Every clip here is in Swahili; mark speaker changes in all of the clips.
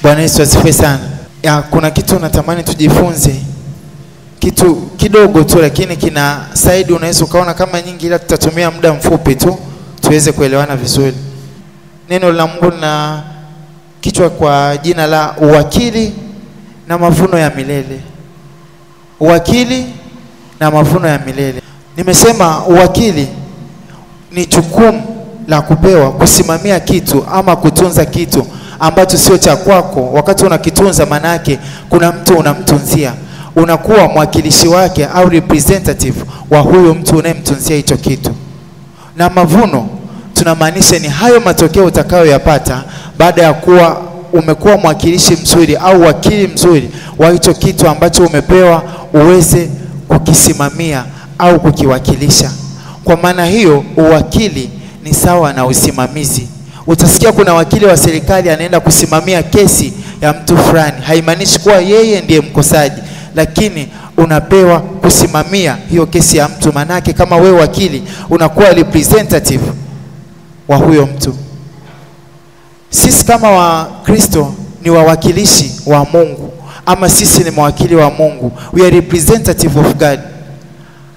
Speaker 1: Bwana Yesu asifiwe sana. Kuna kitu natamani tujifunze. Kitu kidogo tu lakini kina side unaweza ukaona kama nyingi, ila tutatumia muda mfupi tu tuweze kuelewana vizuri. Neno la Mungu na kichwa kwa jina la uwakili na mavuno ya milele. Uwakili na mavuno ya milele. Nimesema uwakili ni jukumu la kupewa kusimamia kitu ama kutunza kitu ambacho sio cha kwako. Wakati unakitunza, manake kuna mtu unamtunzia, unakuwa mwakilishi wake au representative wa huyo mtu unayemtunzia hicho kitu. Na mavuno tunamaanisha ni hayo matokeo utakayoyapata baada ya kuwa umekuwa mwakilishi mzuri au wakili mzuri wa hicho kitu ambacho umepewa uweze kukisimamia au kukiwakilisha. Kwa maana hiyo uwakili ni sawa na usimamizi. Utasikia kuna wakili wa serikali anaenda kusimamia kesi ya mtu fulani. Haimaanishi kuwa yeye ndiye mkosaji, lakini unapewa kusimamia hiyo kesi ya mtu. Manake kama wewe wakili unakuwa representative wa huyo mtu. Sisi kama Wakristo ni wawakilishi wa Mungu, ama sisi ni mawakili wa Mungu. We are representative of God.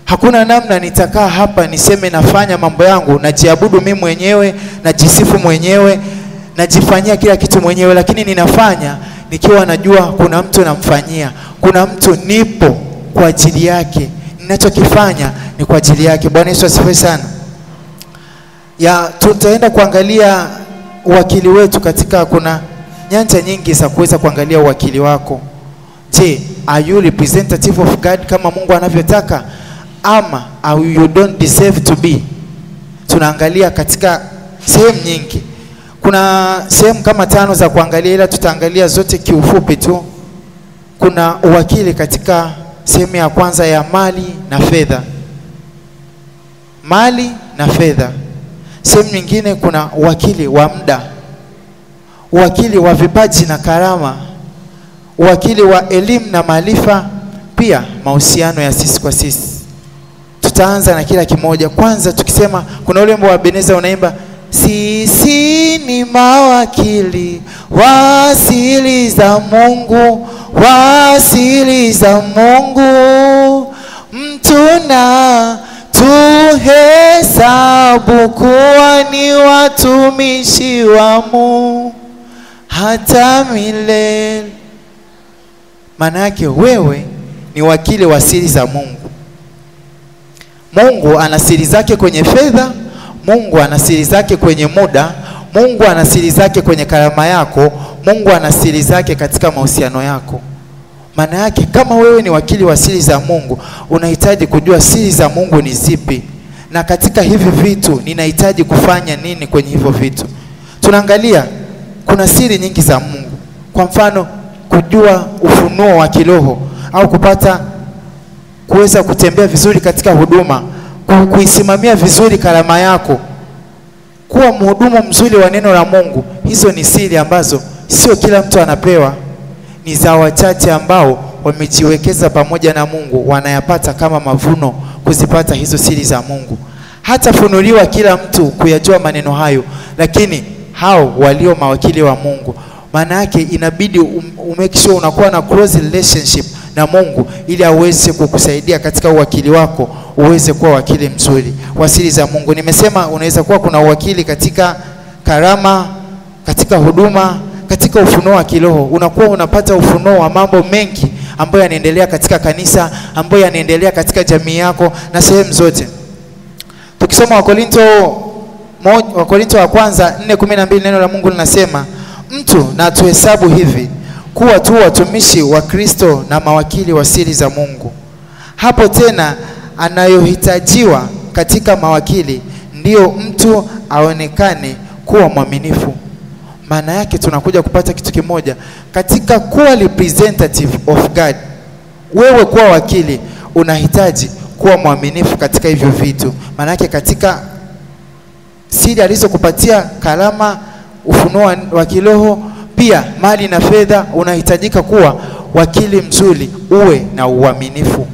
Speaker 1: Hakuna namna nitakaa hapa niseme nafanya mambo yangu, najiabudu mimi mwenyewe, najisifu mwenyewe, najifanyia kila kitu mwenyewe, lakini ninafanya nikiwa najua kuna mtu namfanyia, kuna mtu nipo kwa ajili yake, ninachokifanya ni kwa ajili yake. Bwana Yesu asifiwe sana. Tutaenda kuangalia uwakili wetu katika, kuna nyanja nyingi za kuweza kuangalia uwakili wako. Je, are you representative of God kama Mungu anavyotaka, ama you don't deserve to be? Tunaangalia katika sehemu nyingi. Kuna sehemu kama 5 za kuangalia, ila tutaangalia zote kiufupi tu. Kuna uwakili katika sehemu ya kwanza ya mali na fedha. Mali na fedha. Sehemu nyingine kuna uwakili wa muda, uwakili wa vipaji na karama, uwakili wa elimu na maarifa, pia mahusiano ya sisi kwa sisi. Tutaanza na kila kimoja. Kwanza tukisema, kuna ule wimbo wa Beneza unaimba, sisi ni mawakili wa asili za Mungu, wa asili za Mungu, mtuna tuhesabu kuwa ni watumishi wa Mungu hata milele. Maana yake wewe ni wakili wa siri za Mungu. Mungu ana siri zake kwenye fedha, Mungu ana siri zake kwenye muda, Mungu ana siri zake kwenye karama yako, Mungu ana siri zake katika mahusiano yako. Maana yake kama wewe ni wakili wa siri za Mungu, unahitaji kujua siri za Mungu ni zipi, na katika hivi vitu ninahitaji kufanya nini kwenye hivyo vitu. Tunaangalia kuna siri nyingi za Mungu. Kwa mfano, kujua ufunuo wa kiroho au kupata kuweza kutembea vizuri katika huduma, kuisimamia vizuri karama yako, kuwa mhudumu mzuri wa neno la Mungu. Hizo ni siri ambazo sio kila mtu anapewa, ni za wachache ambao wamejiwekeza pamoja na Mungu, wanayapata kama mavuno kuzipata hizo siri za Mungu. Hata funuliwa kila mtu kuyajua maneno hayo, lakini hao walio mawakili wa Mungu, maana yake inabidi umake sure unakuwa na close relationship na Mungu ili aweze kukusaidia katika uwakili wako uweze kuwa wakili mzuri wa siri za Mungu. Nimesema unaweza kuwa kuna uwakili katika karama, katika huduma, katika ufunuo wa kiroho. Unakuwa unapata ufunuo wa mambo mengi ambayo yanaendelea katika kanisa, ambayo yanaendelea katika jamii yako na sehemu zote. Tukisoma Wakorinto wa kwanza 4:12, neno la Mungu linasema, mtu na tuhesabu hivi kuwa tu watumishi wa Kristo na mawakili wa siri za Mungu. Hapo tena anayohitajiwa katika mawakili ndio mtu aonekane kuwa mwaminifu. Maana yake tunakuja kupata kitu kimoja katika kuwa representative of God. Wewe kuwa wakili unahitaji kuwa mwaminifu katika hivyo vitu. Maana yake katika siri alizokupatia, karama, ufunuo wa kiroho, pia mali na fedha, unahitajika kuwa wakili mzuri, uwe na uaminifu.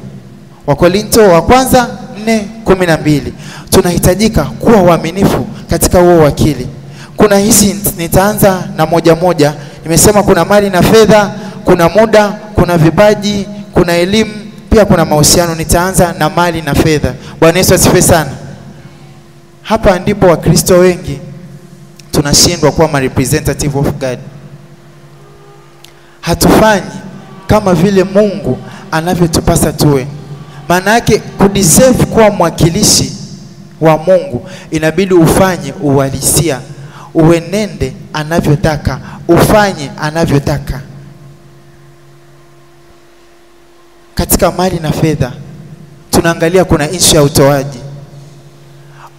Speaker 1: Wakorinto wa kwanza 4:12, tunahitajika kuwa waaminifu katika huo wakili. Kuna hizi, nitaanza na moja. Nimesema kuna mali na fedha, kuna muda, kuna vipaji, kuna elimu, pia kuna mahusiano. Nitaanza na mali na fedha. Bwana Yesu asifiwe sana. Hapa ndipo Wakristo wengi tunashindwa kuwa representative of God. Hatufanyi kama vile Mungu anavyotupasa tuwe. Maana yake kudeserve kuwa mwakilishi wa Mungu, inabidi ufanye uhalisia, uenende anavyotaka, ufanye anavyotaka. Katika mali na fedha tunaangalia kuna issue ya utoaji.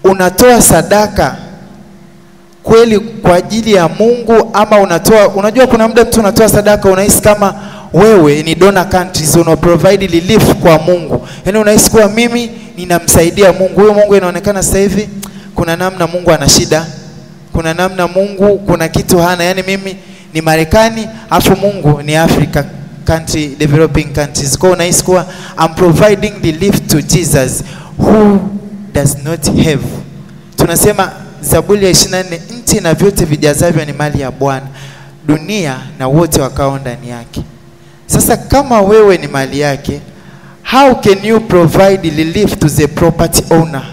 Speaker 1: Unatoa sadaka kweli kwa ajili ya Mungu ama unatoa, unajua kuna muda mtu unatoa sadaka unahisi kama wewe ni donor countries, una provide relief kwa Mungu. Yaani unahisi kuwa mimi ninamsaidia Mungu. Huyo Mungu inaonekana sasa hivi kuna namna Mungu ana shida. Kuna namna Mungu kuna kitu hana. Yaani mimi ni Marekani afu Mungu ni Africa country, developing countries. Kwa unahisi kuwa I'm providing relief to Jesus who does not have. Tunasema Zaburi ya 24, nchi na vyote vijazavyo ni mali ya Bwana, dunia na wote wakao ndani yake. Sasa kama wewe ni mali yake, how can you provide relief to the property owner?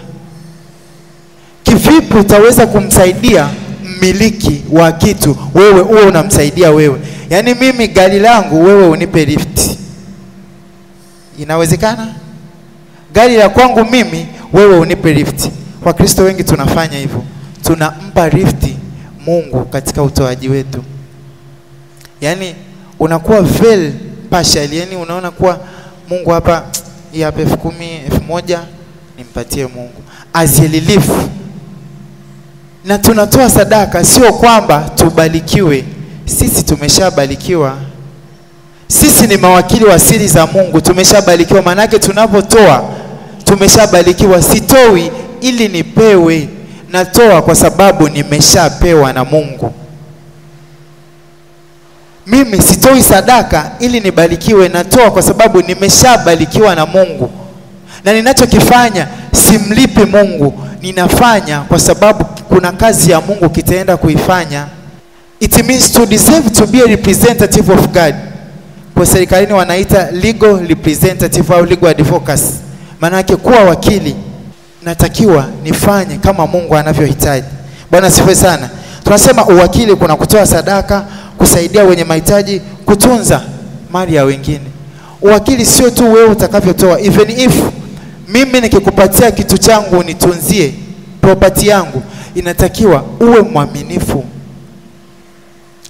Speaker 1: Kivipi utaweza kumsaidia mmiliki wa kitu wewe uwe unamsaidia wewe? Yaani mimi gari langu wewe unipe lift. Inawezekana? Gari la kwangu mimi wewe unipe lift. Wakristo wengi tunafanya hivyo. Tunampa lift Mungu katika utoaji wetu. Yaani unakuwa very partial, yani unaona kuwa Mungu hapa hii hapa 10,000, 1,000 nimpatie Mungu as a relief. Na tunatoa sadaka sio kwamba tubarikiwe. Sisi tumeshabarikiwa. Sisi ni mawakili wa siri za Mungu, tumeshabarikiwa. Maana yake tunapotoa tumeshabarikiwa. Sitoi ili nipewe, natoa kwa sababu nimeshapewa na Mungu. Mimi sitoi sadaka ili nibarikiwe, natoa kwa sababu nimeshabarikiwa na Mungu. Na ninachokifanya simlipi Mungu, ninafanya kwa sababu kuna kazi ya Mungu kitaenda kuifanya. It means to deserve to be a representative of God. Kwa serikalini wanaita legal representative au legal advocacy. Maana yake kuwa wakili, natakiwa nifanye kama Mungu anavyohitaji. Bwana sifiwe sana. Tunasema uwakili kuna kutoa sadaka, kusaidia wenye mahitaji, kutunza mali ya wengine. Uwakili sio tu wewe utakavyotoa. Even if mimi nikikupatia kitu changu nitunzie property yangu, inatakiwa uwe mwaminifu.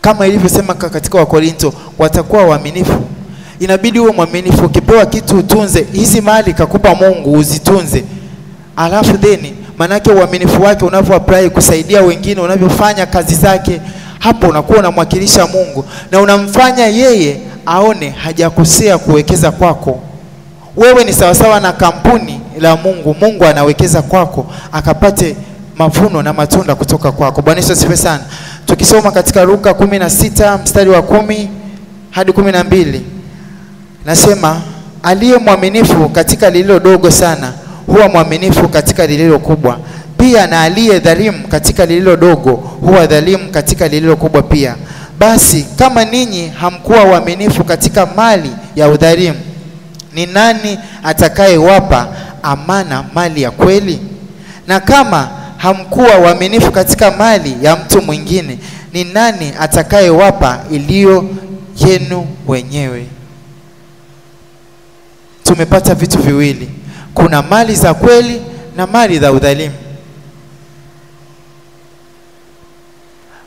Speaker 1: Kama ilivyosema katika Wakorinto, watakuwa waaminifu. Inabidi uwe mwaminifu. Ukipewa kitu utunze. Hizi mali kakupa Mungu uzitunze. Alafu then manake uaminifu wake unavyo apply kusaidia wengine, unavyofanya kazi zake, hapo unakuwa unamwakilisha Mungu na unamfanya yeye aone hajakosea kuwekeza kwako. Wewe ni sawasawa na kampuni la Mungu. Mungu anawekeza kwako akapate mavuno na matunda kutoka kwako. Bwana Yesu asifiwe sana. Tukisoma katika Luka 16 mstari wa 10 hadi 12. Nasema aliye mwaminifu katika lililo dogo sana huwa mwaminifu katika lililo kubwa. Pia na aliye dhalimu katika lililo dogo huwa dhalimu katika lililo kubwa pia. Basi kama ninyi hamkuwa waaminifu katika mali ya udhalimu, ni nani atakayewapa amana mali ya kweli? Na kama hamkuwa waaminifu katika mali ya mtu mwingine, ni nani atakayewapa iliyo yenu wenyewe? Tumepata vitu viwili. Kuna mali za kweli na mali za udhalimu.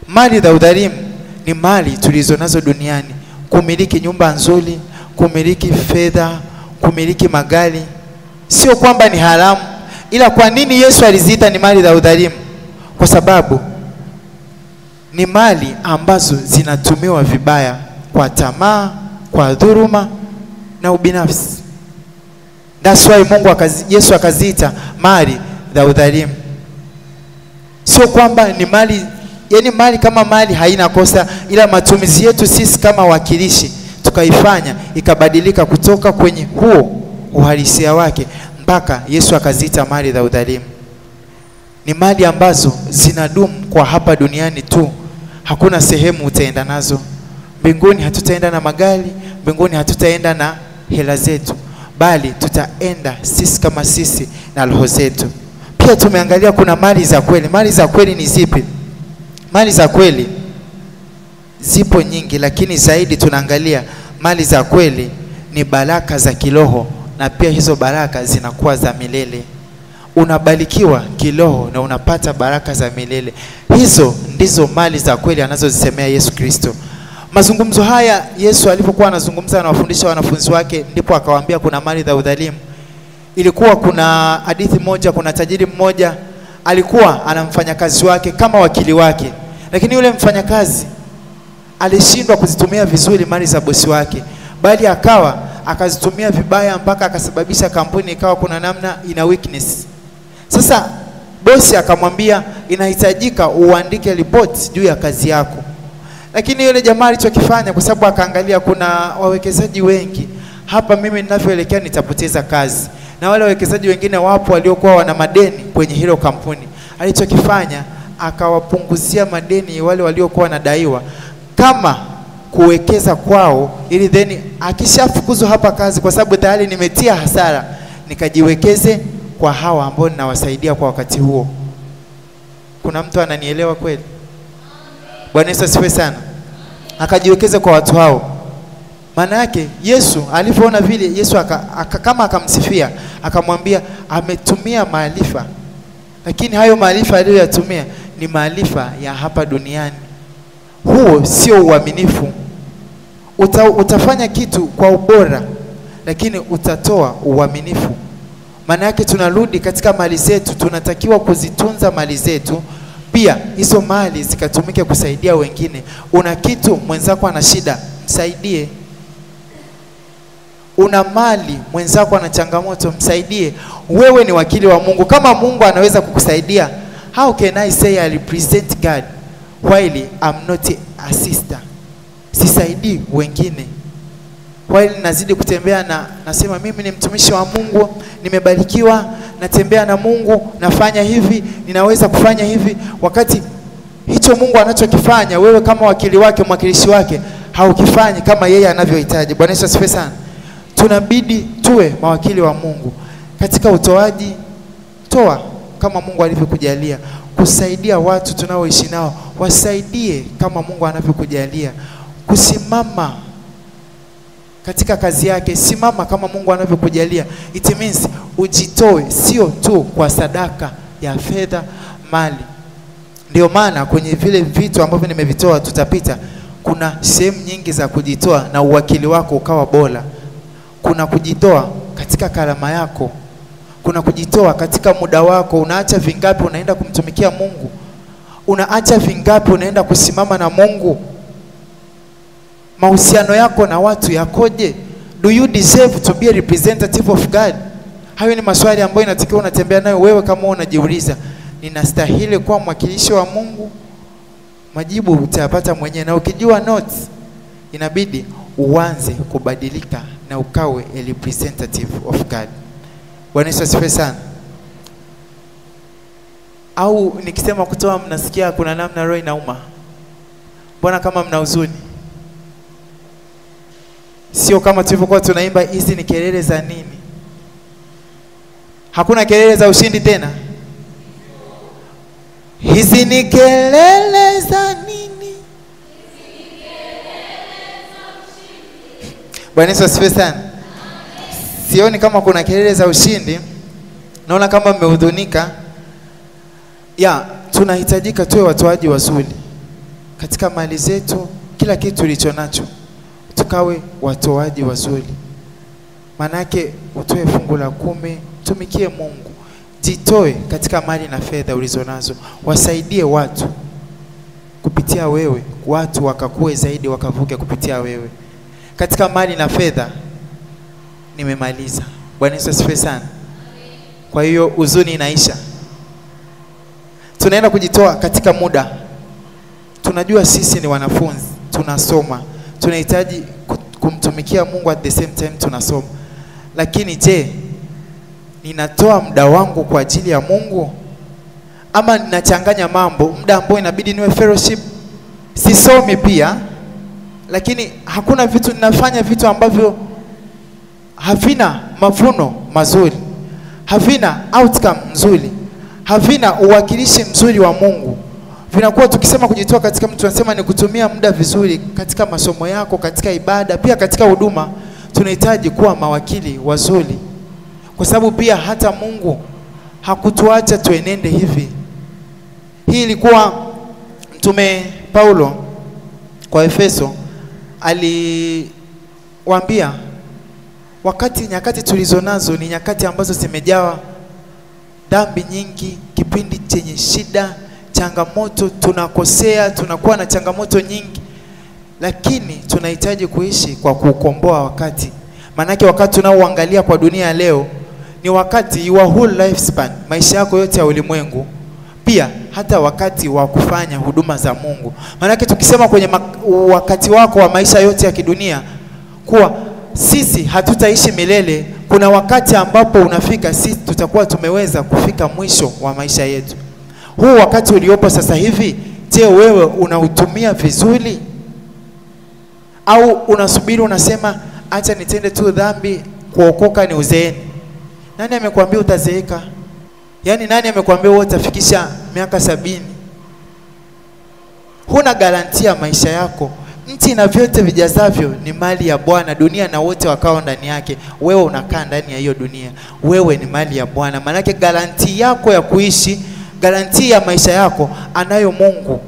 Speaker 1: Mali za udhalimu ni mali tulizonazo duniani. Kumiliki nyumba nzuri, kumiliki fedha, kumiliki magari. Sio kwamba ni haramu, ila kwa nini Yesu aliziita ni mali za udhalimu? Kwa sababu ni mali ambazo zinatumiwa vibaya kwa tamaa, kwa dhuluma na ubinafsi. That's why Yesu akaziita mali za udhalimu. Sio kwamba ni mali, yani mali kama mali haina kosa, ila matumizi yetu sisi kama wakilishi tukaifanya ikabadilika kutoka kwenye huo uhalisia wake mpaka Yesu akaziita mali za udhalimu. Ni mali ambazo zinadumu kwa hapa duniani tu. Hakuna sehemu utaenda nazo. Mbinguni hatutaenda na magari, mbinguni hatutaenda na hela zetu, bali tutaenda sisi kama sisi na roho zetu. Pia tumeangalia kuna mali za kweli. Mali za kweli ni zipi? Mali za kweli zipo nyingi, lakini zaidi tunaangalia mali za kweli ni baraka za kiroho, na pia hizo baraka zinakuwa za milele. Unabarikiwa kiroho na unapata baraka za milele. Hizo ndizo mali za kweli anazozisemea Yesu Kristo. Mazungumzo haya Yesu alipokuwa anazungumza na wafundisha wanafunzi wake, ndipo akawaambia kuna mali za udhalimu. Ilikuwa kuna hadithi moja, kuna tajiri mmoja alikuwa anamfanya kazi wake kama wakili wake, lakini yule mfanyakazi alishindwa kuzitumia vizuri mali za bosi wake, bali akazitumia vibaya mpaka akasababisha kampuni ikawa kuna namna ina weakness. Sasa bosi akamwambia inahitajika uandike report juu ya kazi yako. Lakini yule jamaa alichokifanya, kwa sababu akaangalia kuna wawekezaji wengi hapa, mimi ninavyoelekea nitapoteza kazi, na wale wawekezaji wengine wapo waliokuwa wana madeni kwenye hilo kampuni. Alichokifanya, akawapunguzia madeni wale waliokuwa wanadaiwa kama kuwekeza kwao, ili then akishafukuzwa hapa kazi, kwa sababu tayari nimetia hasara, nikajiwekeze kwa hawa ambao ninawasaidia kwa wakati huo. Kuna mtu ananielewa kweli? Bwana Yesu asifiwe sana. Akajiwekeze kwa watu hao. Maana yake Yesu alipoona vile, Yesu kama akamsifia, akamwambia ametumia maarifa, lakini hayo maarifa aliyoyatumia ni maarifa ya hapa duniani. Huo sio uaminifu. Utafanya kitu kwa ubora, lakini utatoa uaminifu. Maana yake tunarudi katika mali zetu, tunatakiwa kuzitunza mali zetu. Pia hizo mali zikatumike kusaidia wengine. Una kitu, mwenzako ana shida, msaidie. Una mali, mwenzako ana changamoto, msaidie. Wewe ni wakili wa Mungu. Kama Mungu anaweza kukusaidia, how can I say I represent God while I'm not a sister? Sisaidii wengine while nazidi kutembea nasema mimi ni mtumishi wa Mungu, nimebarikiwa, natembea na Mungu, nafanya hivi, ninaweza kufanya hivi, wakati hicho Mungu anachokifanya wewe kama wakili wake, mwakilishi wake, haukifanyi kama yeye anavyohitaji. Bwana Yesu asifiwe sana. Tunabidi tuwe mawakili wa Mungu katika utoaji. Toa kama Mungu alivyokujalia. Kusaidia watu tunaoishi nao, wasaidie kama Mungu anavyokujalia. Kusimama katika kazi yake, simama kama Mungu anavyokujalia. It means ujitoe, sio tu kwa sadaka ya fedha, mali. Ndio maana kwenye vile vitu ambavyo nimevitoa tutapita, kuna sehemu nyingi za kujitoa na uwakili wako ukawa bora. Kuna kujitoa katika karama yako, kuna kujitoa katika muda wako. Unaacha vingapi unaenda kumtumikia Mungu? Unaacha vingapi unaenda kusimama na Mungu? Mahusiano yako na watu yakoje? Do you deserve to be a representative of God? Hayo ni maswali ambayo inatakiwa unatembea nayo wewe kama unajiuliza, ninastahili kuwa mwakilishi wa Mungu? Majibu utayapata mwenyewe, na ukijua notes, inabidi uanze kubadilika na ukawe a representative of God. Bwana Yesu asifiwe sana. Au nikisema kutoa, mnasikia kuna namna roho inauma? Mbona kama mna huzuni? Sio kama tulivyokuwa tunaimba hizi ni kelele za nini? Hakuna kelele za ushindi tena. Hizi ni kelele za nini? Bwana Yesu asifiwe sana. Sioni kama kuna kelele za ushindi. Naona kama mmehudhunika. Tunahitajika tuwe watoaji wazuri katika mali zetu, kila kitu tulicho nacho. Tukawe watoaji wazuri. Manake utoe fungu la 10, tumikie Mungu. Jitoe katika mali na fedha ulizonazo. Wasaidie watu kupitia wewe, watu wakakue zaidi, wakavuke kupitia wewe. Katika mali na fedha nimemaliza. Bwana Yesu asifiwe sana. Kwa hiyo huzuni inaisha. Tunaenda kujitoa katika muda. Tunajua sisi ni wanafunzi, tunasoma, tunahitaji kumtumikia Mungu at the same time tunasoma. Lakini je, ninatoa muda wangu kwa ajili ya Mungu? Ama ninachanganya mambo, muda ambao inabidi niwe fellowship, sisomi pia, lakini hakuna vitu, ninafanya vitu ambavyo havina mavuno mazuri, havina outcome nzuri, havina uwakilishi mzuri wa Mungu. Vinakuwa tukisema kujitoa katika mtu, tunasema ni kutumia muda vizuri katika masomo yako, katika ibada, pia katika huduma. Tunahitaji kuwa mawakili wazuri, kwa sababu pia hata Mungu hakutuacha tuenende hivi. Hii ilikuwa Mtume Paulo kwa Efeso aliwaambia, nyakati tulizonazo ni nyakati ambazo zimejawa dhambi nyingi, kipindi chenye shida, changamoto, tunakosea, tunakuwa na changamoto nyingi, lakini tunahitaji kuishi kwa kukomboa wakati. Manake wakati tunaoangalia kwa dunia leo ni wakati your whole lifespan, maisha yako yote ya ulimwengu, pia hata wakati wa kufanya huduma za Mungu. Manake tukisema kwenye wakati wako wa maisha yote ya kidunia kuwa sisi hatutaishi milele, kuna wakati ambapo unafika sisi tutakuwa tumeweza kufika mwisho wa maisha yetu. Huu wakati uliopo sasa hivi, je, wewe unautumia vizuri? Au unasubiri unasema acha nitende tu dhambi kuokoka ni uzeeni? Nani amekwambia utazeeka? Yaani nani amekwambia wewe utafikisha miaka 70? Huna garantia maisha yako. Nchi na vyote vijazavyo ni mali ya Bwana, dunia na wote wakao ndani yake. Wewe unakaa ndani ya hiyo dunia. Wewe ni mali ya Bwana. Maana garanti yako ya kuishi, garanti ya maisha yako anayo Mungu.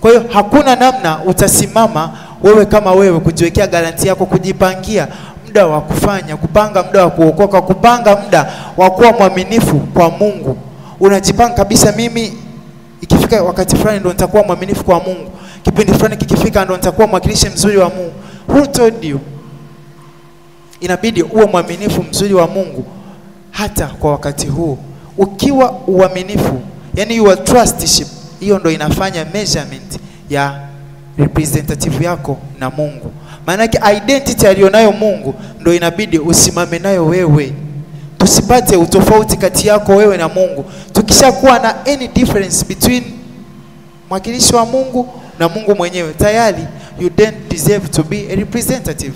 Speaker 1: Kwa hiyo hakuna namna utasimama wewe kama wewe kujiwekea garanti yako, kujipangia muda wa kufanya, kupanga muda wa kuokoka, kupanga muda wa kuwa mwaminifu kwa Mungu. Unajipanga kabisa, mimi ikifika wakati fulani ndo nitakuwa mwaminifu kwa Mungu. Kipindi fulani kikifika ndo nitakuwa mwakilishi mzuri wa Mungu. Who told you? Inabidi uwe mwaminifu mzuri wa Mungu hata kwa wakati huu. Ukiwa uaminifu, yani your trustship, hiyo ndo inafanya measurement ya representative yako na Mungu. Maanake identity alionayo Mungu ndo inabidi usimame nayo wewe. Tusipate utofauti kati yako wewe na Mungu. Tukishakuwa na any difference between mwakilishi wa Mungu na Mungu mwenyewe, tayari you don't deserve to be a representative.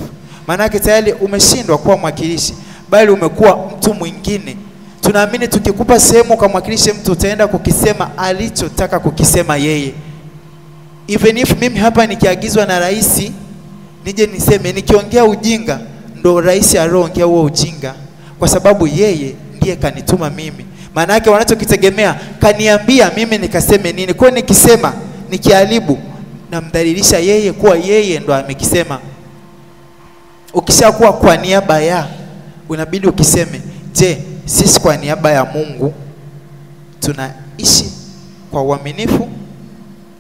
Speaker 1: Maanake tayari umeshindwa kuwa mwakilishi, bali umekuwa mtu mwingine. Tunaamini tukikupa sehemu kama mwakilishi mtu, utaenda kukisema alichotaka kukisema yeye. Even if mimi hapa nikiagizwa na rais nije niseme, nikiongea ujinga, ndo rais aroongea huo ujinga, kwa sababu yeye ndiye kanituma mimi. Maana yake wanachokitegemea kaniambia mimi nikaseme nini. Kwa nikisema, nikiharibu, namdhalilisha yeye kuwa yeye ndo amekisema. Ukishakuwa kwa niaba ya, unabidi ukiseme, je, sisi kwa niaba ya Mungu tunaishi kwa uaminifu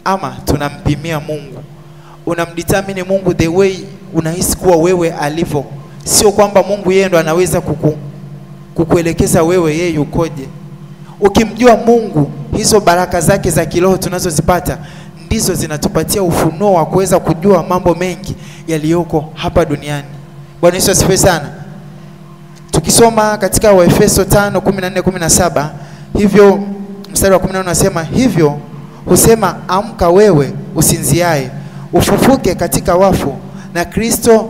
Speaker 1: ama tunampimia Mungu? Unamdetermine Mungu the way unahisi kuwa wewe alivyo. Sio kwamba Mungu yeye ndo anaweza kukuelekeza wewe yeye ukoje. Ukimjua Mungu, hizo baraka zake za kiroho tunazozipata ndizo zinatupatia ufunuo wa kuweza kujua mambo mengi yaliyoko hapa duniani. Bwana Yesu asifiwe sana. Tukisoma katika Waefeso 5:14-17, hivyo mstari wa 14 unasema, hivyo husema amka wewe usinziaye, ufufuke katika wafu na Kristo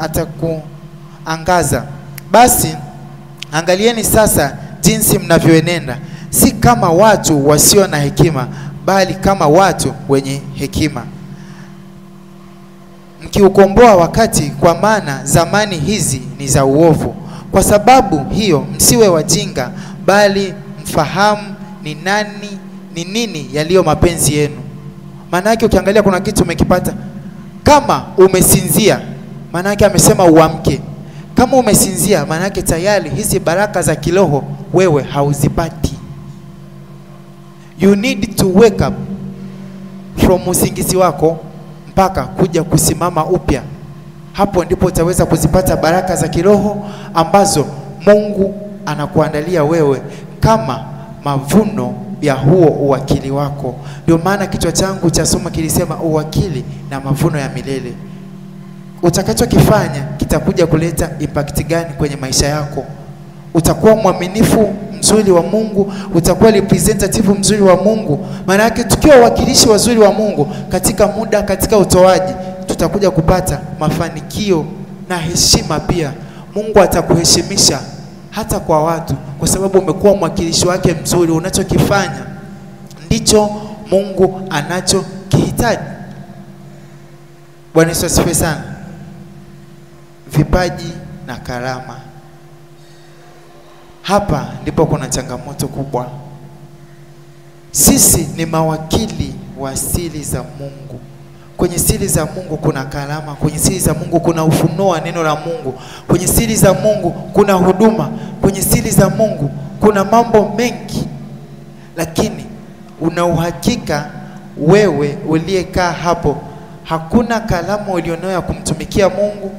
Speaker 1: atakuangaza. Basi angalieni sasa jinsi mnavyoenenda, si kama watu wasio na hekima, bali kama watu wenye hekima, mkiukomboa wakati, kwa maana zamani hizi ni za uovu. Kwa sababu hiyo msiwe wajinga, bali mfahamu ni nini yaliyo mapenzi yenu. Maana yake ukiangalia kuna kitu umekipata. Kama umesinzia, maana yake amesema uamke. Kama umesinzia, maana yake tayari hizi baraka za kiroho wewe hauzipati. You need to wake up from usingizi wako mpaka kuja kusimama upya. Hapo ndipo utaweza kuzipata baraka za kiroho ambazo Mungu anakuandalia wewe kama mavuno ya huo uwakili wako. Ndio maana kichwa changu cha somo kilisema uwakili na mavuno ya milele. Utakachokifanya kitakuja kuleta impact gani kwenye maisha yako? Utakuwa mwaminifu mzuri wa Mungu, utakuwa representative mzuri wa Mungu. Maana yake tukiwa wakilishi wazuri wa Mungu katika muda, katika utoaji, tutakuja kupata mafanikio na heshima pia. Mungu atakuheshimisha hata kwa watu kwa sababu umekuwa mwakilishi wake mzuri. Unachokifanya ndicho Mungu anachokihitaji. Bwana Yesu asifiwe sana. Vipaji na karama. Hapa ndipo kuna changamoto kubwa. Sisi ni mawakili wa siri za Mungu. Kwenye siri za Mungu kuna karama, kwenye siri za Mungu kuna ufunuo wa neno la Mungu, kwenye siri za Mungu kuna huduma, kwenye siri za Mungu kuna mambo mengi. Lakini una uhakika wewe uliyekaa hapo hakuna karama ulionayo ya kumtumikia Mungu?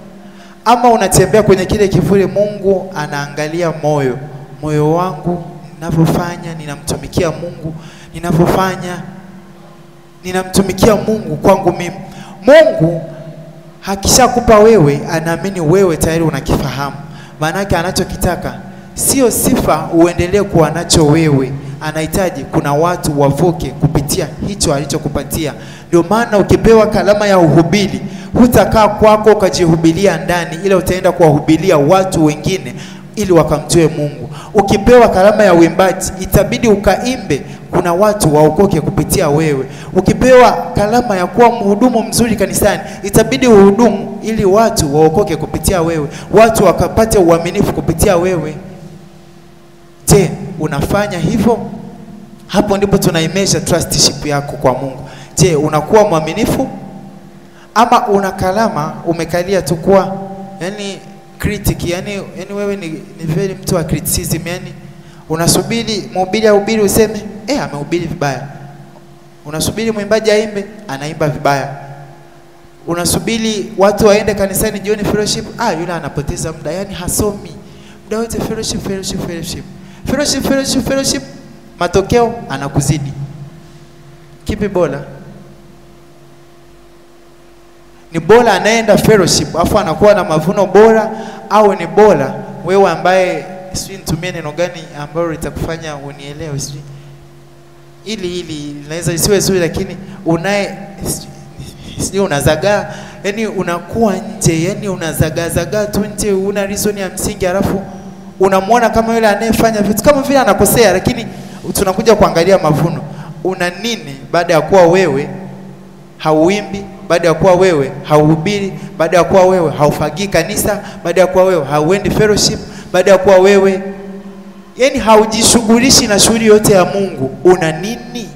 Speaker 1: Ama unatembea kwenye kile kivuli? Mungu anaangalia moyo. Moyo wangu ninavyofanya ninamtumikia Mungu, ninavyofanya ninamtumikia Mungu kwangu mimi. Mungu hakishakupa wewe, anaamini wewe tayari unakifahamu. Maana yake anachokitaka sio sifa uendelee kuwa nacho wewe, anahitaji kuna watu wavuke kupitia hicho alichokupatia. Ndio maana ukipewa kalama ya uhubiri, hutakaa kwako ukajihubiria ndani, ila utaenda kuwahubiria watu wengine ili wakamjue Mungu. Ukipewa kalama ya uimbaji, itabidi ukaimbe, kuna watu waokoke kupitia wewe. Ukipewa kalama ya kuwa mhudumu mzuri kanisani, itabidi uhudumu ili watu waokoke kupitia wewe, watu wakapate uaminifu kupitia wewe. Je, unafanya hivyo? Hapo ndipo tunaimesha trustship yako kwa Mungu. Je, unakuwa mwaminifu? Ama una kalama umekalia tu kwa critic, yani wewe ni very mtu wa criticism, yani unasubiri mhubiri ahubiri useme amehubiri vibaya. Unasubiri mwimbaji aimbe, anaimba vibaya. Unasubiri watu waende kanisani jioni fellowship, yule anapoteza muda, yani hasomi. Muda wote fellowship. Matokeo anakuzidi. Kipi bora? Ni bora anaenda fellowship afu anakuwa na mavuno bora, au ni bora wewe ambaye sijui nitumie neno gani ambalo litakufanya unielewe, ili inaweza isiwe zuri, lakini sijui unazagaa, yani unakuwa nje, yani unazagaa tu nje, una reason ya msingi, alafu unamwona kama yule anayefanya vitu kama vile anakosea, lakini tunakuja kuangalia mavuno. Una nini baada ya kuwa wewe hauimbi, baada ya kuwa wewe hauhubiri, baada ya kuwa wewe haufagii kanisa, baada ya kuwa wewe hauendi fellowship, baada ya kuwa wewe yani haujishughulishi na shughuli yote ya Mungu? Una nini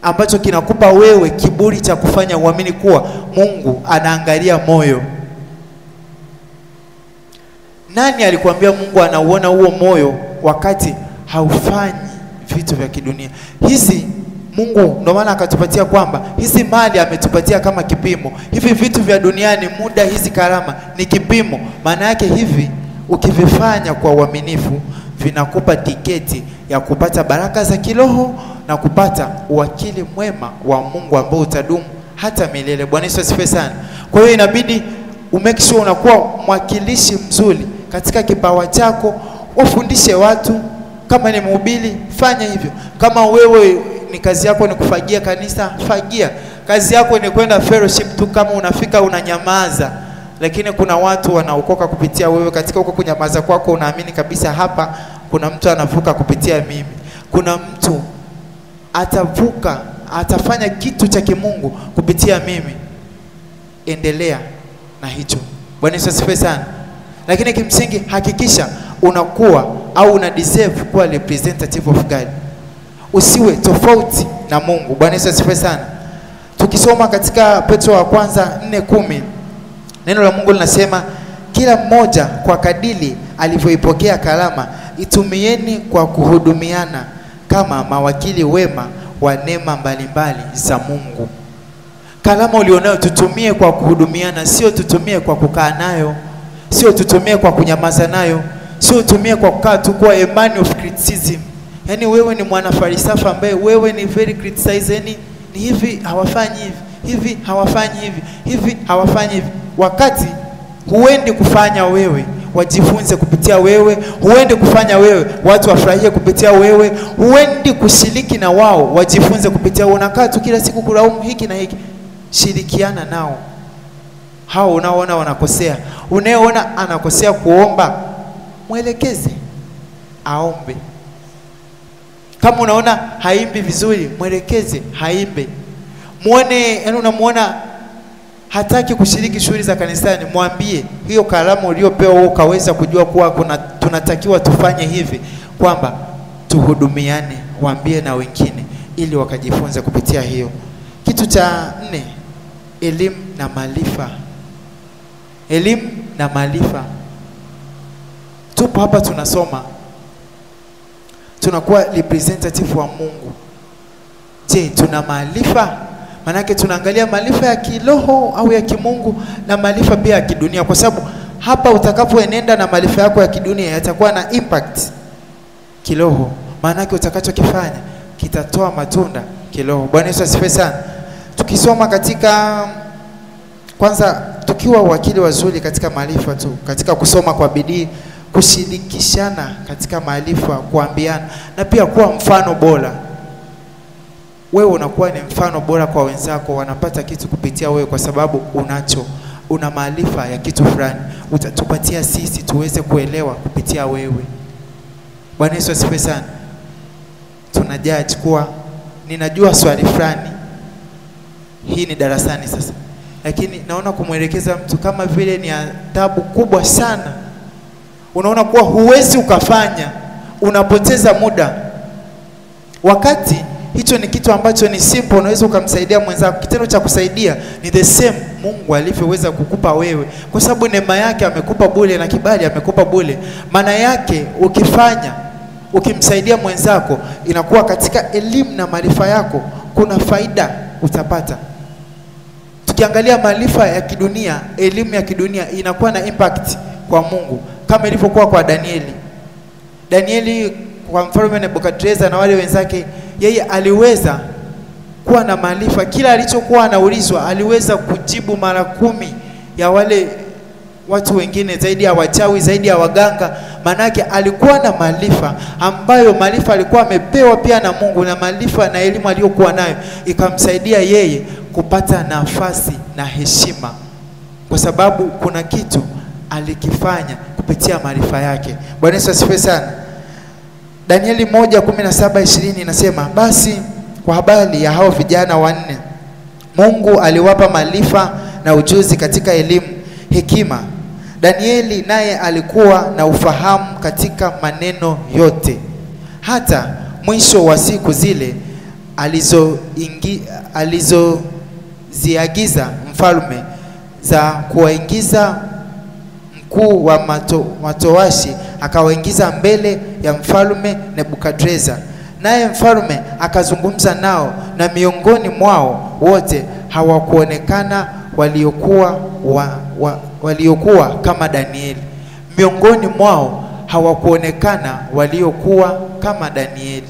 Speaker 1: ambacho kinakupa wewe kiburi cha kufanya uamini kuwa Mungu anaangalia moyo? Nani alikwambia Mungu anauona huo moyo wakati haufanyi vitu vya kidunia? Hizi Mungu ndio maana akatupatia kwamba hizi mali ametupatia kama kipimo. Hivi vitu vya duniani, muda, hizi karama ni kipimo. Maana yake hivi ukivifanya kwa uaminifu vinakupa tiketi ya kupata baraka za kiroho na kupata uwakili mwema wa Mungu ambao utadumu hata milele. Bwana Yesu asifiwe sana. Kwa hiyo inabidi umake sure unakuwa mwakilishi mzuri katika kipawa chako. Wafundishe watu. Kama ni mhubiri, fanya hivyo. Kama wewe ni kazi yako ni kufagia kanisa, fagia. Kazi yako ni kwenda fellowship tu, kama unafika unanyamaza. Lakini kuna watu wanaokoka kupitia wewe. Katika huko kunyamaza kwako unaamini kabisa hapa kuna mtu anavuka kupitia mimi. Kuna mtu atavuka, atafanya kitu cha kimungu kupitia mimi. Endelea na hicho. Bwana Yesu asifiwe sana. Lakini kimsingi hakikisha unakuwa au una deserve kuwa representative of God. Usiwe tofauti na Mungu. Bwana Yesu asifiwe sana. Tukisoma katika Petro wa kwanza 4:10, neno la Mungu linasema kila mmoja kwa kadiri alivyoipokea karama itumieni kwa kuhudumiana kama mawakili wema wa neema mbalimbali za Mungu. Karama ulionayo tutumie kwa kuhudumiana, sio tutumie kwa kukaa nayo, sio tutumie kwa kunyamaza nayo, sio tutumie kwa kukaa tu kwa a man of criticism. Yani wewe ni mwana falsafa ambaye wewe ni very criticize, yani ni hivi hawafanyi hivi, hivi hawafanyi hivi, hivi hawafanyi hivi. Wakati huendi kufanya wewe, wajifunze kupitia wewe, huende kufanya wewe watu wafurahie kupitia wewe, huendi kushiriki na wao wajifunze kupitia wewe. Unakaa tu kila siku kulaumu hiki na hiki. Shirikiana nao. Hao unaoona wanakosea, unayeona anakosea kuomba, mwelekeze aombe. Kama unaona haimbi vizuri, mwelekeze haimbe. Muone, yani unamuona hataki kushiriki shughuli za kanisani, mwambie hiyo kalamu uliopewa wewe ukaweza kujua kuwa tunatakiwa tufanye hivi, kwamba tuhudumiane, waambie na wengine ili wakajifunze kupitia hiyo. Kitu cha 4, elimu na maarifa. Elimu na maarifa. Tupo hapa tunasoma, tunakuwa representative wa Mungu. Je, tuna maarifa? Manake tunaangalia maarifa ya kiroho au ya kimungu na maarifa pia ya kidunia, kwa sababu hapa utakapoenenda na maarifa yako ya kidunia yatakuwa na impact kiroho. Manake utakachokifanya kitatoa matunda kiroho. Bwana Yesu asifiwe sana. Tukisoma katika, kwanza tukiwa wakili wazuri katika maarifa tu, katika kusoma kwa bidii, kushirikishana katika maarifa, kuambiana na pia kuwa mfano bora. Wewe unakuwa ni mfano bora kwa wenzako, wanapata kitu kupitia wewe kwa sababu una maarifa ya kitu fulani. Utatupatia sisi tuweze kuelewa kupitia wewe. Bwana Yesu asifiwe sana. Tunajudge kuwa ninajua swali fulani. Hii ni darasani sasa. Lakini naona kumwelekeza mtu kama vile ni adhabu kubwa sana. Unaona kuwa huwezi ukafanya, unapoteza muda. Wakati hicho ni kitu ambacho ni simple, unaweza ukamsaidia mwenzako. Kitendo cha kusaidia ni the same Mungu alivyoweza kukupa wewe, kwa sababu neema yake amekupa bure na kibali amekupa bure. Maana yake ukifanya, ukimsaidia mwenzako, inakuwa katika elimu na maarifa yako kuna faida utapata. Tukiangalia maarifa ya kidunia, elimu ya kidunia inakuwa na impact kwa Mungu, kama ilivyokuwa kwa Danieli. Danieli kwa mfalme Nebukadneza na wale wenzake, yeye aliweza kuwa na maarifa. Kila alichokuwa anaulizwa aliweza kujibu mara 10 ya wale watu wengine, zaidi ya wachawi, zaidi ya waganga. Manake alikuwa na maarifa ambayo maarifa alikuwa amepewa pia na Mungu, na maarifa na elimu aliyokuwa nayo ikamsaidia yeye kupata nafasi na heshima, kwa sababu kuna kitu alikifanya kupitia maarifa yake. Bwana Yesu asifiwe sana. Danieli 1:17-20 inasema, basi kwa habari ya hao vijana 4, Mungu aliwapa maarifa na ujuzi katika elimu, hekima. Danieli naye alikuwa na ufahamu katika maneno yote. Hata mwisho wa siku zile alizoziagiza mfalme za kuwaingiza mkuu wa matowashi, akawaingiza mbele ya mfalme Nebukadneza. Naye mfalme akazungumza nao, na miongoni mwao wote hawakuonekana waliokuwa kama Danieli. Miongoni mwao hawakuonekana waliokuwa kama Danieli.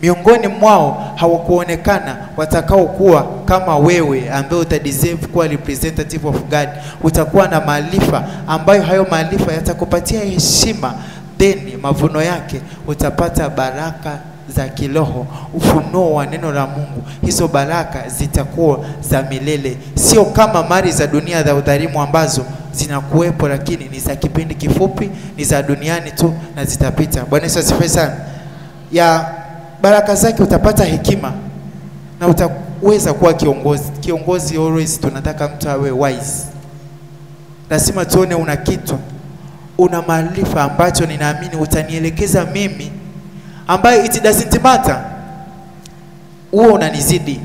Speaker 1: Miongoni mwao hawakuonekana watakao kuwa kama wewe, ambaye utadeserve kuwa representative of God. Utakuwa na maarifa ambayo hayo maarifa yatakupatia heshima, then mavuno yake utapata baraka za kiroho, ufunuo wa neno la Mungu. Hizo baraka zitakuwa za milele, sio kama mali za dunia za udhalimu ambazo zinakuwepo lakini ni za kipindi kifupi, ni za duniani tu na zitapita. Bwana Yesu asifiwe sana. Ya baraka zake utapata hekima na utaweza kuwa kiongozi. Kiongozi always tunataka mtu awe wise. Lazima tuone una kitu, una maarifa ambacho ninaamini utanielekeza mimi, ambaye it doesn't matter uwe unanizidi.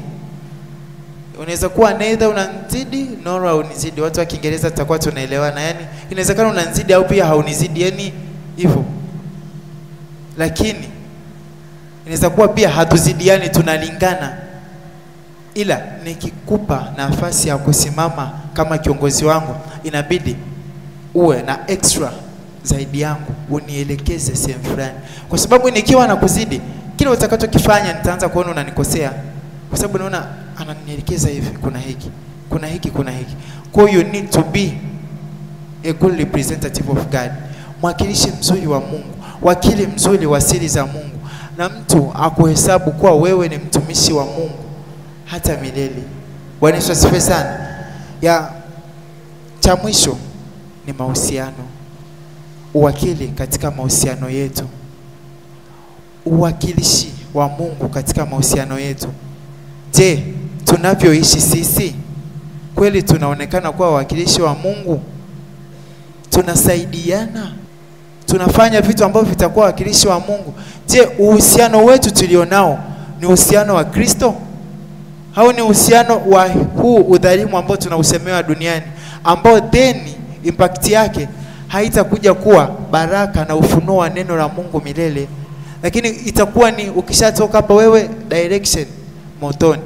Speaker 1: Unaweza kuwa neither unanizidi nor unizidi. Watu wa Kiingereza tutakuwa tunaelewana, yani inawezekana unanizidi au pia haunizidi, yani hivyo. Lakini inaweza kuwa pia hatuzidiani, tunalingana. Ila nikikupa nafasi ya kusimama kama kiongozi wangu, inabidi uwe na extra zaidi yangu, unielekeze sehemu fulani. Kwa sababu nikiwa nakuzidi, kile utakachokifanya nitaanza kuona unanikosea, kwa sababu naona ananielekeza hivi, kuna hiki, kuna hiki, kuna hiki. Kwa hiyo you need to be a good representative of God. Mwakilishi mzuri wa Mungu, wakili mzuri wa siri za Mungu, na mtu akuhesabu kuwa wewe ni mtumishi wa Mungu hata milele. Bwana Yesu asifiwe sana. Ya cha mwisho ni mahusiano. Uwakili katika mahusiano yetu. Uwakilishi wa Mungu katika mahusiano yetu. Je, tunavyoishi sisi kweli tunaonekana kuwa wawakilishi wa Mungu? Tunasaidiana? Tunafanya vitu ambavyo vitakuwa wawakilishi wa Mungu? Je, uhusiano wetu tulionao ni uhusiano wa Kristo? Au ni uhusiano wa huu udhalimu ambao tunausemewa duniani, ambao deni impact yake haitakuja kuwa baraka na ufunuo wa neno la Mungu milele, lakini itakuwa ni ukishatoka hapa wewe direction motoni.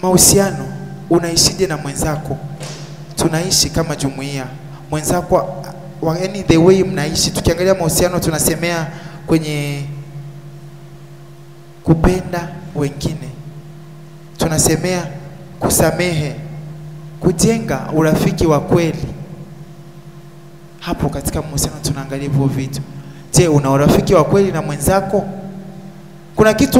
Speaker 1: Mahusiano, unaishije na mwenzako? Tunaishi kama jumuiya. Mwenzako yani the way mnaishi. Tukiangalia mahusiano tunasemea kwenye kupenda wengine, tunasemea kusamehe, kujenga urafiki wa kweli. Hapo katika mahusiano tunaangalia hivyo vitu. Je, una urafiki wa kweli na mwenzako?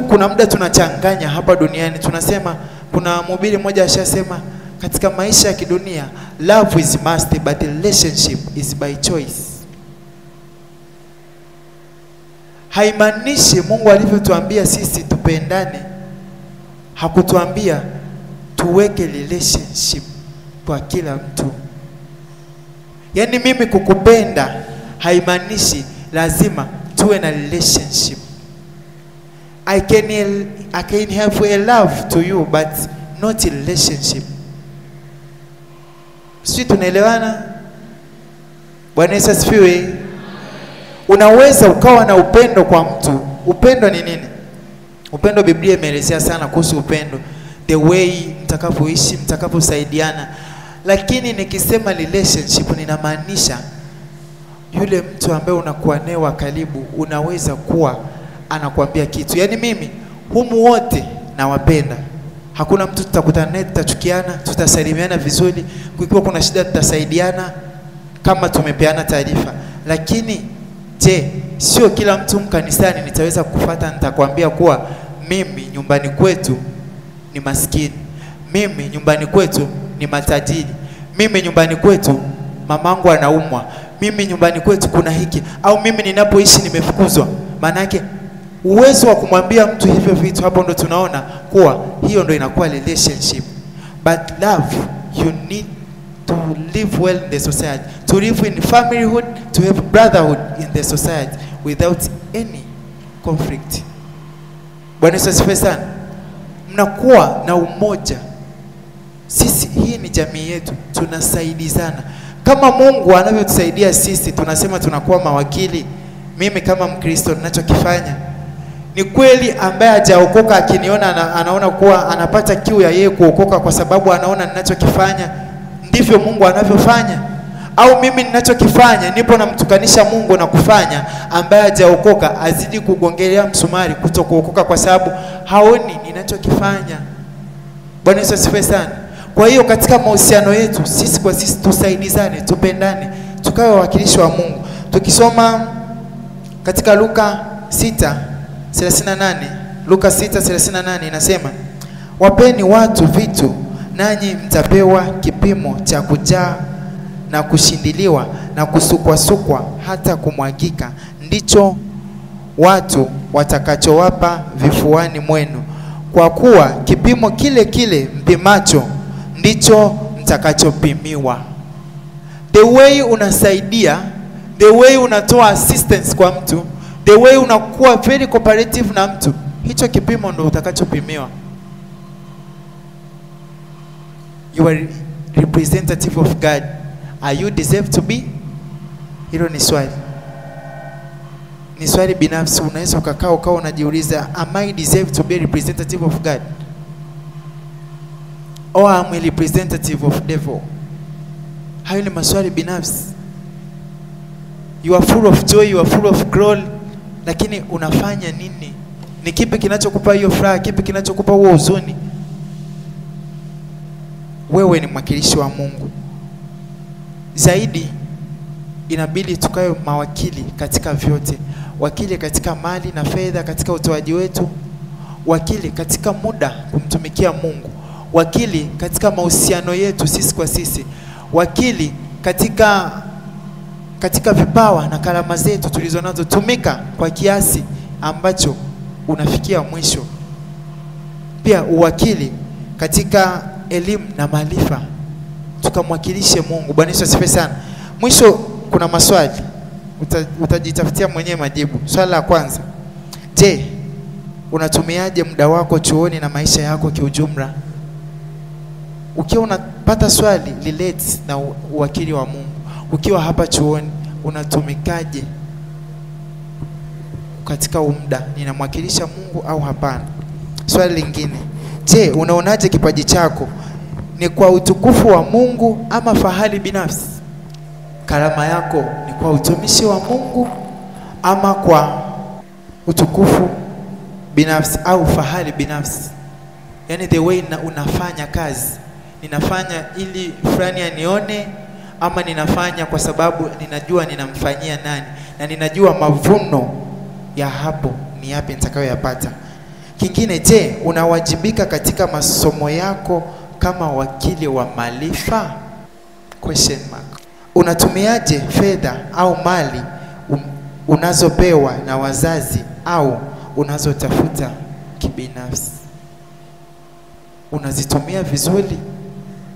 Speaker 1: Kuna muda tunachanganya hapa duniani. Tunasema, kuna mhubiri mmoja ashasema, katika maisha ya kidunia love is must but relationship is by choice. Haimaanishi Mungu alivyotuambia sisi tupendane, hakutuambia tuweke relationship kwa kila mtu. Yani mimi kukupenda haimaanishi lazima tuwe na relationship. I can have a love to you but not a relationship. Sisi tunaelewana? Bwana Yesu asifiwe. Unaweza ukawa na upendo kwa mtu. Upendo ni nini? Upendo, Biblia imeelezea sana kuhusu upendo, the way mtakavyoishi, mtakavyosaidiana. Lakini nikisema relationship ninamaanisha yule mtu ambaye unakuwa naye wa karibu, unaweza kuwa anakuambia kitu. Yani mimi humu wote nawapenda. Hakuna mtu tutakutana naye tutachukiana, tutasalimiana vizuri. Kukiwa kuna shida tutasaidiana kama tumepeana taarifa. Lakini je, sio kila mtu mkanisani nitaweza kufuata nitakwambia kuwa mimi nyumbani kwetu ni maskini, mimi nyumbani kwetu ni matajiri, mimi nyumbani kwetu mamangu anaumwa, mimi nyumbani kwetu kuna hiki, au mimi ninapoishi nimefukuzwa. Maana yake uwezo wa kumwambia mtu hivyo vitu, hapo ndo tunaona kuwa hiyo ndo inakuwa relationship. But love, you need to live well in the society, to live in familyhood, to have brotherhood in the society without any conflict. Bwana Yesu asifiwe sana. Mnakuwa na umoja. Sisi, hii ni jamii yetu, tunasaidizana. Kama Mungu anavyotusaidia sisi, tunasema tunakuwa mawakili. Mimi kama Mkristo ninachokifanya ni kweli, ambaye hajaokoka akiniona anaona kuwa anapata kiu ya yeye kuokoka kwa sababu anaona ninachokifanya ndivyo Mungu anavyofanya? Au mimi ninachokifanya nipo namtukanisha Mungu na kufanya ambaye hajaokoka azidi kugongelea msumari kutokuokoka kwa sababu haoni ninachokifanya? Bwana Yesu asifiwe sana. Kwa hiyo katika mahusiano yetu sisi kwa sisi tusaidizane, tupendane, tukawe wawakilishi wa Mungu. Tukisoma katika Luka 6:38, Luka 6:38 inasema, wapeni watu vitu nanyi mtapewa kipimo cha kujaa na kushindiliwa na kusukwasukwa hata kumwagika, ndicho watu watakachowapa vifuani mwenu, kwa kuwa kipimo kile kile mpimacho ndicho mtakachopimiwa. The way unasaidia, the way unatoa assistance kwa mtu, the way unakuwa very cooperative na mtu, hicho kipimo ndo utakachopimiwa. You are representative of God. Are you deserve to be? Hilo ni swali. Ni swali binafsi. Unaweza ukakaa unajiuliza, am I deserve to be representative of God? Or am I representative of devil? Hayo ni maswali binafsi. You are full of joy, you are full of glory, lakini unafanya nini? Ni kipi kinachokupa hiyo furaha? Kipi kinachokupa huo huzuni? Wewe ni mwakilishi wa Mungu. Zaidi inabidi tukawe mawakili katika vyote. Wakili katika mali na fedha, katika utoaji wetu. Wakili katika muda kumtumikia Mungu. Wakili katika mahusiano yetu sisi kwa sisi. Wakili katika vipawa na karama zetu tulizonazo. Tumika kwa kiasi ambacho unafikia mwisho. Pia uwakili katika elimu na maarifa, tukamwakilishe Mungu. Bwana Yesu asifiwe sana. Mwisho kuna maswali, utajitafutia mwenyewe majibu. Swali la kwanza, je, unatumiaje muda wako chuoni na maisha yako kiujumla? Ukiwa unapata swali relate na uwakili wa Mungu. Ukiwa hapa chuoni unatumikaje katika muda? Ninamwakilisha Mungu au hapana? Swali lingine, je, unaonaje kipaji chako ni kwa utukufu wa Mungu ama fahari binafsi? Karama yako ni kwa utumishi wa Mungu ama kwa utukufu binafsi au fahari binafsi? Yani the way unafanya kazi, ninafanya ili fulani anione ama ninafanya kwa sababu ninajua ninamfanyia nani na ninajua mavuno ya hapo ni yapi nitakayoyapata. Kingine, je, unawajibika katika masomo yako kama wakili wa maarifa? Question mark. Unatumiaje fedha au mali unazopewa na wazazi au unazotafuta kibinafsi? Unazitumia vizuri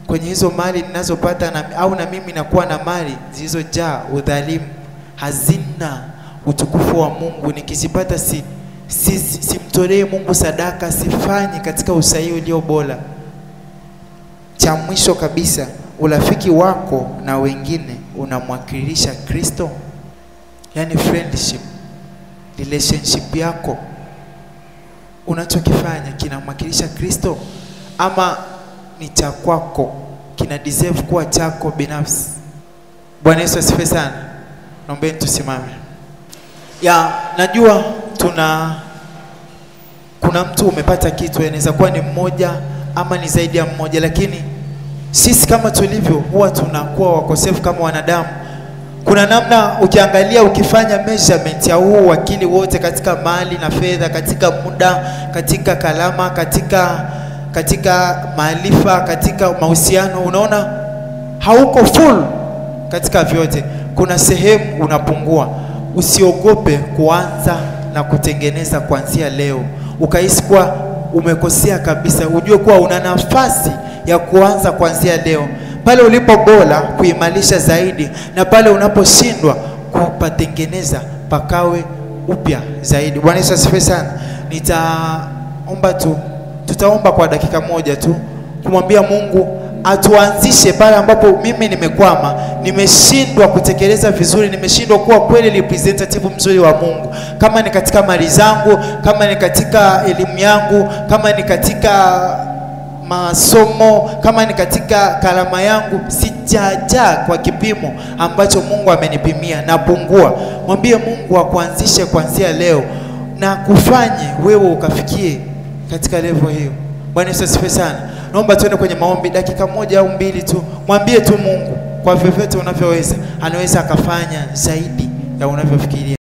Speaker 1: kwenye hizo mali ninazopata, au na mimi nakuwa na mali zilizojaa udhalimu, hazina utukufu wa Mungu? Nikizipata simtolee Mungu sadaka, sifanyi katika usahihi ulio bora. Cha mwisho kabisa, urafiki wako na wengine unamwakilisha Kristo? Yani friendship, relationship yako unachokifanya kinamwakilisha Kristo ama ni cha kwako, kina deserve kuwa chako binafsi? Bwana Yesu asifiwe sana. Naomba tusimame. Najua kuna mtu umepata kitu, inaweza kuwa ni mmoja ama ni zaidi ya mmoja, lakini sisi kama tulivyo huwa tunakuwa wakosefu kama wanadamu. Kuna namna ukiangalia, ukifanya measurement ya huu wakili wote katika mali na fedha, katika muda, katika kalama, katika maarifa, katika mahusiano, unaona hauko full katika vyote. Kuna sehemu unapungua. Usiogope kuanza na kutengeneza kuanzia leo. Ukahisi kuwa umekosea kabisa, ujue kuwa una nafasi ya kuanza kuanzia leo. Pale ulipo bora kuimarisha zaidi, na pale unaposhindwa kupatengeneza pakawe upya zaidi. Bwana Yesu asifiwe sana. Tutaomba kwa dakika moja tu kumwambia Mungu atuanzishe pale ambapo mimi nimekwama, nimeshindwa kutekeleza vizuri, nimeshindwa kuwa kweli representative mzuri wa Mungu. Kama ni katika mali zangu, kama ni katika elimu yangu, kama ni katika masomo, kama ni katika karama yangu, sijaja kwa kipimo ambacho Mungu amenipimia, napungua. Mwambie Mungu akuanzishe kuanzia leo na kufanye wewe ukafikie katika level hiyo. Bwana Yesu asifiwe sana. Naomba tuende kwenye maombi dakika moja au mbili tu. Mwambie tu Mungu kwa vyovyote unavyoweza, anaweza akafanya zaidi ya unavyofikiria.